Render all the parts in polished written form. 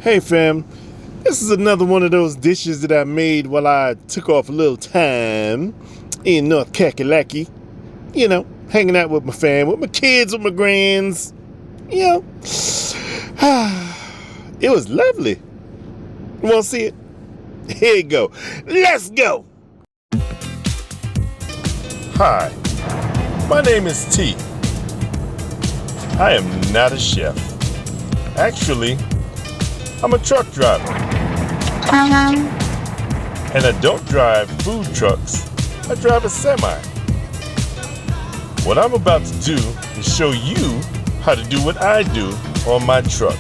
Hey fam, this is another one of those dishes that I made while I took off a little time in North Kakalaki. You know, hanging out with my fam, with my kids, with my grands. You know, it was lovely. You want to see it? Here you go. Let's go. Hi, my name is T. I am not a chef. Actually, I'm a truck driver. And I don't drive food trucks, I drive a semi. What I'm about to do is show you how to do what I do on my truck.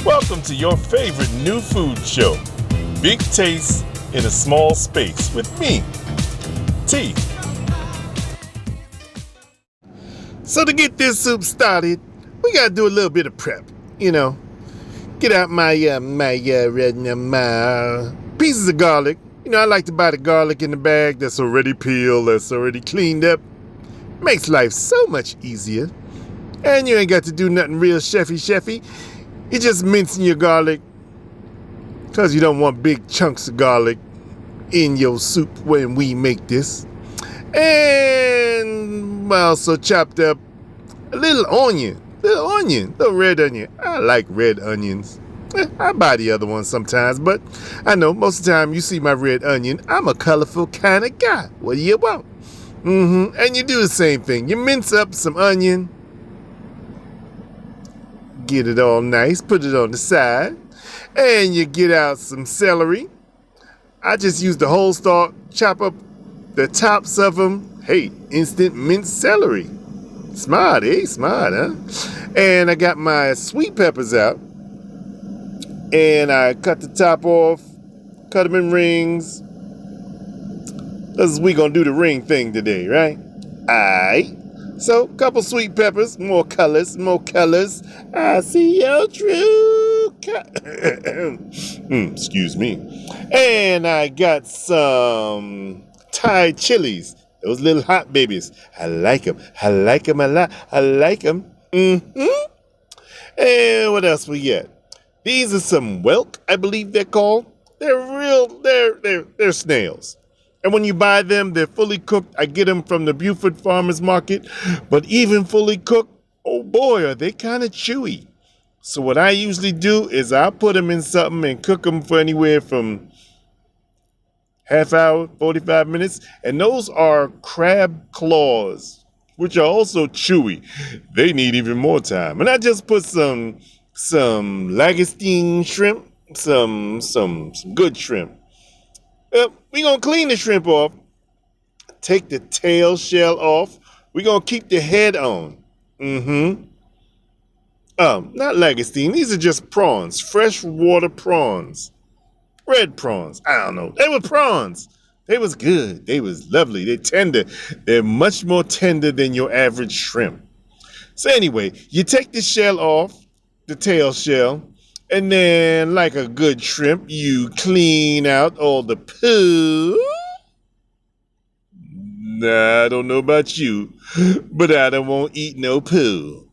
Welcome to your favorite new food show, Big Taste in a Small Space with me, T. So to get this soup started, we gotta do a little bit of prep, you know. Get out my pieces of garlic. You know, I like to buy the garlic in the bag that's already peeled, that's already cleaned up. Makes life so much easier. And you ain't got to do nothing real chefy. You just mincing your garlic because you don't want big chunks of garlic in your soup when we make this. And I also chopped up a little red onion. I like red onions. I buy the other ones sometimes, but I know most of the time you see my red onion, I'm a colorful kind of guy. What do you want? And you do the same thing. You mince up some onion, get it all nice, put it on the side, and you get out some celery. I just use the whole stalk, chop up the tops of them. Hey, instant minced celery. Smart, eh? Smart, huh? And I got my sweet peppers out. And I cut the top off, cut them in rings. Because we going to do the ring thing today, right? Aight. So, couple sweet peppers, more colors. I see your true excuse me. And I got some Thai chilies. Those little hot babies. I like them a lot. I like them. And what else we get? These are some whelk, I believe they're called. They're snails. And when you buy them, they're fully cooked. I get them from the Buford Farmers Market. But even fully cooked, oh boy, are they kind of chewy. So what I usually do is I'll put them in something and cook them for anywhere from half hour, 45 minutes. And those are crab claws, which are also chewy. They need even more time. And I just put some Lagostine shrimp, some good shrimp. We're going to clean the shrimp off, take the tail shell off. We're going to keep the head on. Not Lagostine. These are just prawns, freshwater prawns. Red prawns. I don't know. They were prawns. They was good. They was lovely. They're tender. They're much more tender than your average shrimp. So anyway, you take the shell off, the tail shell, and then like a good shrimp, you clean out all the poo. Nah, I don't know about you, but I don't want to eat no poo.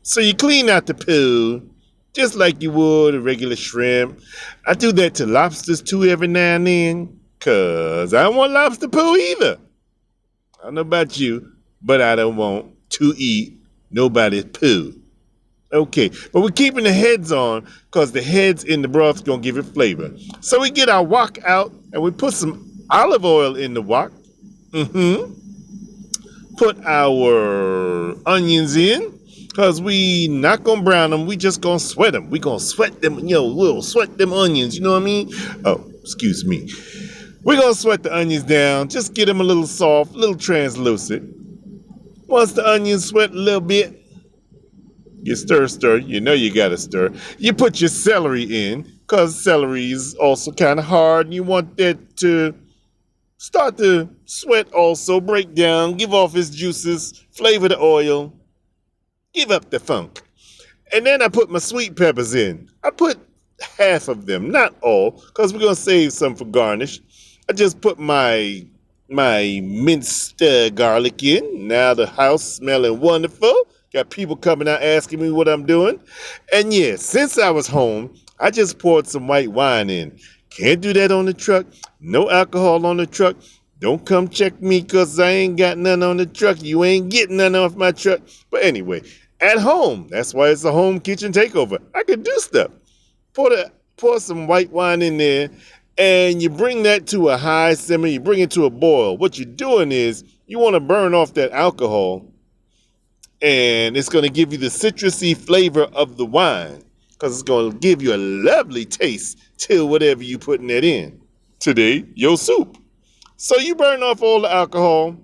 So you clean out the poo, just like you would a regular shrimp. I do that to lobsters too every now and then, because I don't want lobster poo either. I don't know about you, but I don't want to eat nobody's poo. Okay, but we're keeping the heads on because the heads in the broth going to give it flavor. So we get our wok out and we put some olive oil in the wok. Put our onions in because we not going to brown them. We just going to sweat them. We going to sweat them, we'll sweat them onions. You know what I mean? Oh, excuse me. We're going to sweat the onions down. Just get them a little soft, a little translucent. Once the onions sweat a little bit, you stir, you know you gotta stir. You put your celery in, because celery is also kind of hard, and you want that to start to sweat also, break down, give off its juices, flavor the oil, give up the funk. And then I put my sweet peppers in. I put half of them, not all, because we're gonna save some for garnish. I just put my minced garlic in. Now the house smelling wonderful. Got people coming out asking me what I'm doing. And yeah, since I was home, I just poured some white wine in. Can't do that on the truck. No alcohol on the truck. Don't come check me because I ain't got none on the truck. You ain't getting none off my truck. But anyway, at home, that's why it's a home kitchen takeover. I can do stuff. Pour some white wine in there, and you bring that to a high simmer. You bring it to a boil. What you're doing is you want to burn off that alcohol, and it's going to give you the citrusy flavor of the wine because it's going to give you a lovely taste to whatever you putting that in. Today, your soup. So you burn off all the alcohol,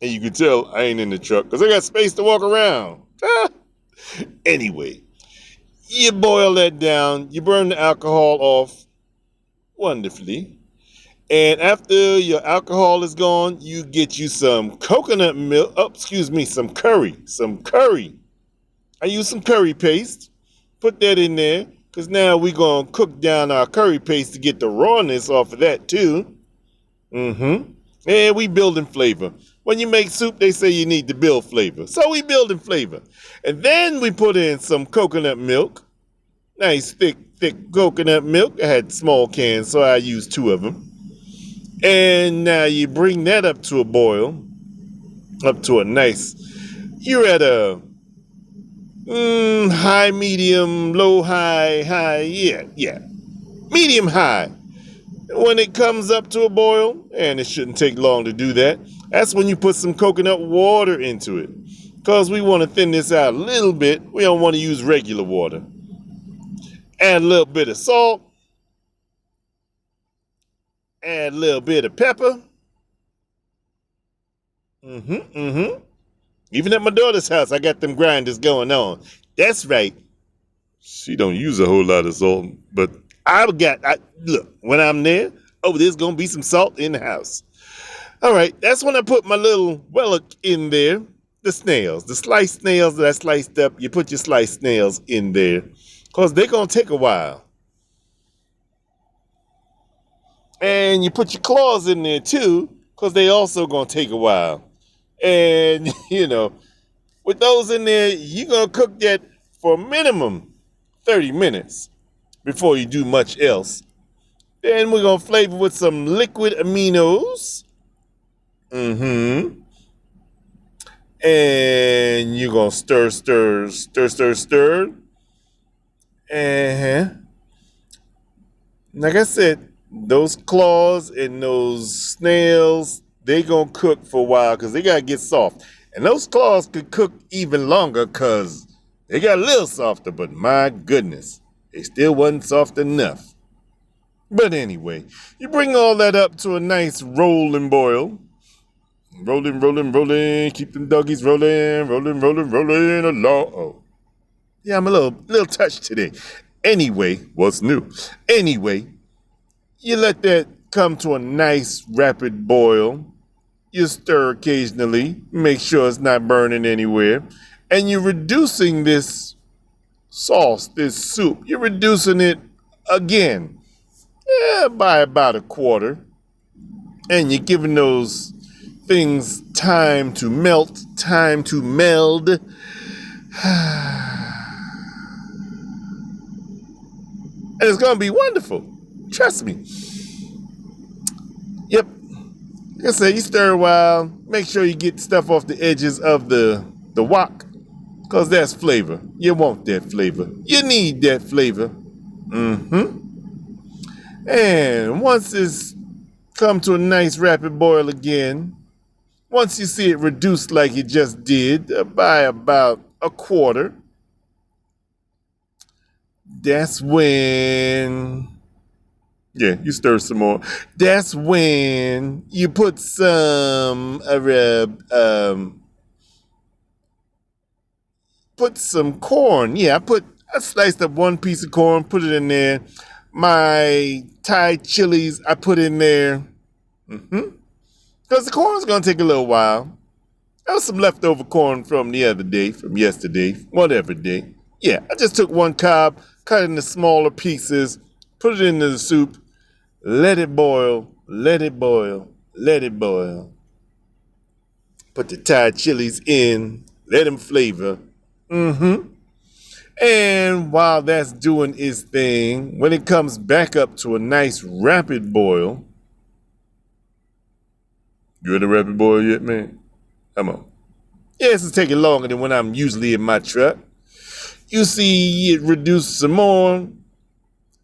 and you can tell I ain't in the truck because I got space to walk around. Anyway, you boil that down, you burn the alcohol off wonderfully. And after your alcohol is gone, you get you some coconut milk, some curry. I use some curry paste. Put that in there because now we're going to cook down our curry paste to get the rawness off of that too. And we building flavor. When you make soup, they say you need to build flavor. So we building flavor. And then we put in some coconut milk. Nice thick coconut milk. I had small cans, so I used 2 of them. And now you bring that up to a boil. Up to a nice, you're at a high, medium, low, high, yeah. Medium high. When it comes up to a boil, and it shouldn't take long to do that, that's when you put some coconut water into it. Because we want to thin this out a little bit. We don't want to use regular water. Add a little bit of salt. Add a little bit of pepper. Even at my daughter's house, I got them grinders going on. That's right. She don't use a whole lot of salt, but look, when I'm there, there's going to be some salt in the house. All right, that's when I put my little relic in there, the snails, the sliced snails that I sliced up. You put your sliced snails in there because they're going to take a while. And you put your claws in there too because they also going to take a while. And, with those in there, you're going to cook that for minimum 30 minutes before you do much else. Then we're going to flavor with some liquid aminos. And you're going to stir. Like I said, those claws and those snails, they going to cook for a while because they got to get soft. And those claws could cook even longer because they got a little softer, but my goodness, they still wasn't soft enough. But anyway, you bring all that up to a nice rolling boil. Rolling. Keep them doggies rolling along. Oh. Yeah, I'm a little touched today. Anyway, what's new? Anyway, you let that come to a nice rapid boil. You stir occasionally. Make sure it's not burning anywhere. And you're reducing this sauce, this soup. You're reducing it again. By about a quarter. And you're giving those things time to melt, time to meld. And it's going to be wonderful. Trust me. Yep. Like I said, you stir a while. Make sure you get stuff off the edges of the wok. Because that's flavor. You want that flavor. You need that flavor. And once it's come to a nice rapid boil again, once you see it reduced like it just did by about a quarter, that's when, you stir some more. That's when you put some corn. I sliced up 1 piece of corn, put it in there. My Thai chilies, I put in there. Because the corn's going to take a little while. There was some leftover corn from the other day, from yesterday, whatever day. Yeah, I just took 1 cob, cut it into smaller pieces, put it into the soup, let it boil. Put the Thai chilies in, Let him flavor. And while that's doing its thing, when it comes back up to a nice rapid boil, you at a rapid boil yet, man? Come on. Yes, it's taking longer than when I'm usually in my truck. You see it reduce some more.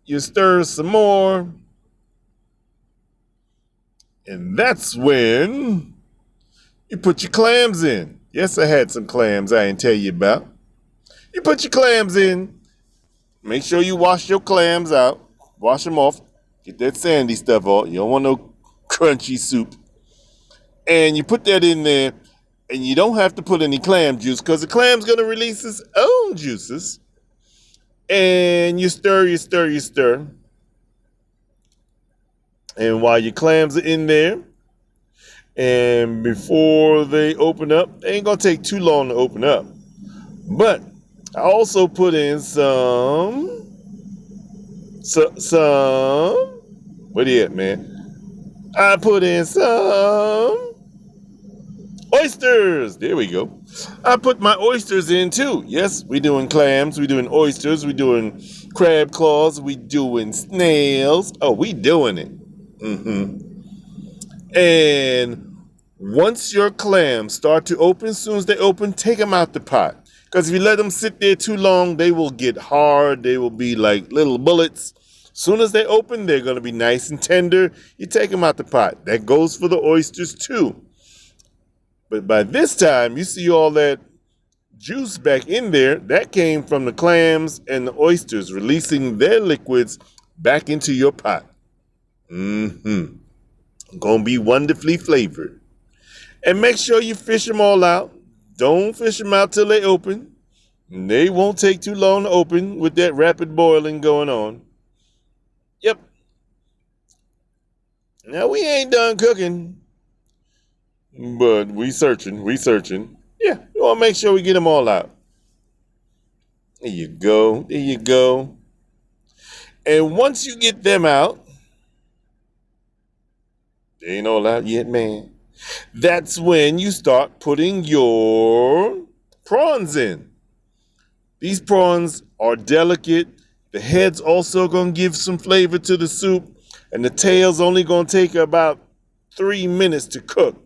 You stir some more. And that's when you put your clams in. Yes, I had some clams I didn't tell you about. You put your clams in. Make sure you wash your clams out. Wash them off. Get that sandy stuff off. You don't want no crunchy soup. And you put that in there. And you don't have to put any clam juice because the clam's going to release its own juices. And you stir, you stir, you stir. And while your clams are in there, and before they open up, they ain't going to take too long to open up. But I also put in some, where you at, man? I put in some oysters. There we go. I put my oysters in too. Yes, we doing clams, we doing oysters, we doing crab claws, we doing snails. Oh, we doing it. And once your clams start to open, as soon as they open, take them out the pot. Because if you let them sit there too long, they will get hard. They will be like little bullets. As soon as they open, they're going to be nice and tender. You take them out the pot. That goes for the oysters too. But by this time, you see all that juice back in there. That came from the clams and the oysters, releasing their liquids back into your pot. Gonna be wonderfully flavored. And make sure you fish them all out. Don't fish them out till they open. They won't take too long to open with that rapid boiling going on. Yep. Now we ain't done cooking, but we searching. Yeah, we want to make sure we get them all out. There you go. And once you get them out, they ain't all out yet, man. That's when you start putting your prawns in. These prawns are delicate. The head's also going to give some flavor to the soup. And the tail's only going to take about 3 minutes to cook.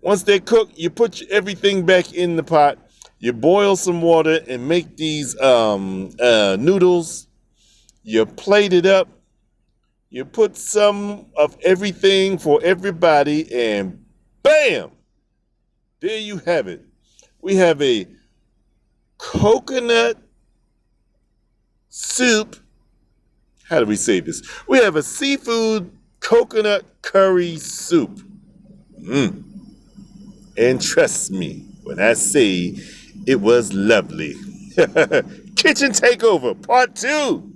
Once they cook, you put everything back in the pot. You boil some water and make these noodles. You plate it up. You put some of everything for everybody, and bam! There you have it. We have a coconut soup. How do we say this? We have a seafood coconut curry soup. And trust me when I say it was lovely. Kitchen Takeover Part 2.